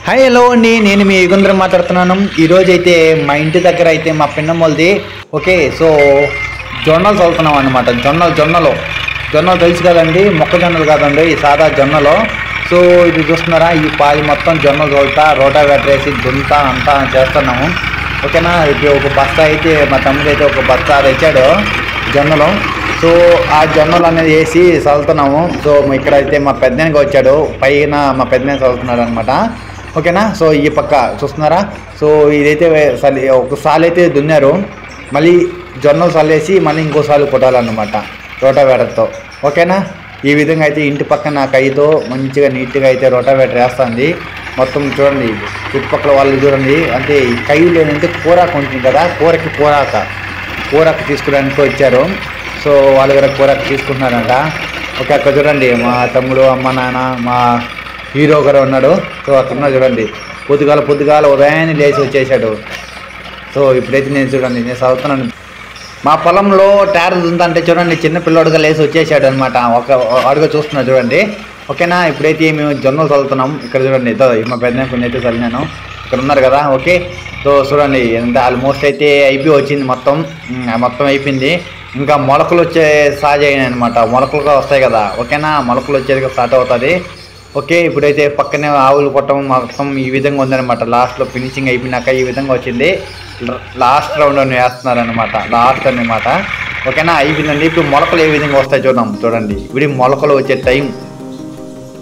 Hi hello అండి, నేను మీ యుగంధరం మాట్లాడుతున్నాను. ఈరోజు అయితే మా ఇంటి దగ్గర అయితే మా పిన్నమ్మలది ఓకే. సో జొన్నలు చదువుతున్నాం అనమాట. జొన్నలు తెలుసు కదండి, మొక్కజొన్నలు కాదండి, ఈ సాదా జొన్నలు. సో ఇది చూస్తున్నారా, ఈ పాది మొత్తం జొన్నలు చదువుతా రోటావేటర్ వేసి దుంతా అంతా చేస్తున్నాము ఓకేనా. ఇది ఒక బస్తా అయితే మా తమ్ముడు అయితే ఒక బస్తా తెచ్చాడు జొన్నలు. సో ఆ జొన్నలు అనేది వేసి చదువుతున్నాము. సో ఇక్కడ అయితే మా పెద్దనానికి వచ్చాడు, పైన మా పెద్దనాన్ని చదువుతున్నాడు అనమాట ఓకేనా. సో ఈ పక్క చూస్తున్నారా, సో ఇదైతే ఒకసారి అయితే దున్నారు, మళ్ళీ జొన్నలు చల్లేసి మళ్ళీ ఇంకోసారి కొట్టాలన్నమాట రోటావేటర్తో ఓకేనా. ఈ విధంగా అయితే ఇంటి పక్కన కైతో మంచిగా నీట్గా అయితే రోటావేటర్ వేస్తుంది మొత్తం. చూడండి చుట్టుపక్కల వాళ్ళు చూడండి, అంటే ఈ కైలు ఏంటంటే కూరాకు ఉంటుంది కదా, కూరాకు తీసుకోవడానికి వచ్చారు. సో వాళ్ళు కూడా కూరాకు తీసుకుంటున్నారంట ఓకే. అక్కడ చూడండి మా తమ్ముడు, అమ్మ, నాన్న, మా హీరో కూడా ఉన్నాడు. సో అక్కడ చూడండి పొద్దుగాల ఉదయాన్నే లేచి వచ్చేసాడు. సో ఇప్పుడైతే నేను చూడండి నేను చదువుతున్నాను. మా పొలంలో ట్యారర్ ఉందంటే చూడండి, చిన్న పిల్లోడుగా లేచి వచ్చేసాడు అనమాట. ఒక అడుగు చూస్తున్నాడు చూడండి ఓకేనా. ఇప్పుడైతే మేము జొన్నలు చదువుతున్నాం. ఇక్కడ చూడండి మా పెద్ద కొన్ని అయితే చదివినాను, ఇక్కడ ఉన్నారు కదా ఓకే. సో చూడండి ఎంత ఆల్మోస్ట్ అయితే అయిపోయి వచ్చింది, మొత్తం అయిపోయింది. ఇంకా మొలకలు వచ్చే సాజ్ అయినాయి అనమాట, మొలకలుగా వస్తాయి కదా ఓకేనా. మొలకలు వచ్చేది స్టార్ట్ అవుతుంది ఓకే. ఇప్పుడైతే పక్కనే ఆవులు కొట్టడం మొత్తం ఈ విధంగా ఉందన్నమాట. లాస్ట్లో ఫినిషింగ్ అయిపోయినాక ఈ విధంగా వచ్చింది. లాస్ట్ రౌండ్ అని వేస్తున్నారనమాట, లాస్ట్ అనమాట ఓకేనా. అయిపోయిందండి. ఇప్పుడు మొలకలు ఏ విధంగా వస్తాయి చూడండి. ఇప్పుడు మొలకలు వచ్చే టైం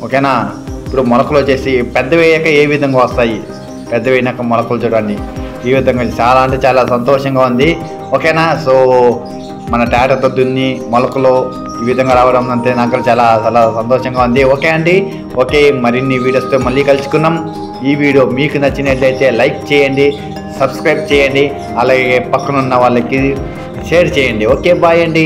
ఓకేనా. ఇప్పుడు మొలకలు వచ్చేసి పెద్దవయ్యాక ఏ విధంగా వస్తాయి, పెద్దవైనాక మొలకలు చూడండి ఈ విధంగా. చాలా అంటే చాలా సంతోషంగా ఉంది ఓకేనా. సో మన ట్రాక్టర్తో దున్ని మొలకలు ఈ విధంగా రావడం అంతే నాకు చాలా సంతోషంగా ఉంది ఓకే అండి. ఓకే, మరిన్ని వీడియోస్తో మళ్ళీ కలుసుకున్నాం. ఈ వీడియో మీకు నచ్చినట్లయితే లైక్ చేయండి, సబ్స్క్రైబ్ చేయండి, అలాగే పక్కనున్న వాళ్ళకి షేర్ చేయండి. ఓకే, బాయ్ అండి.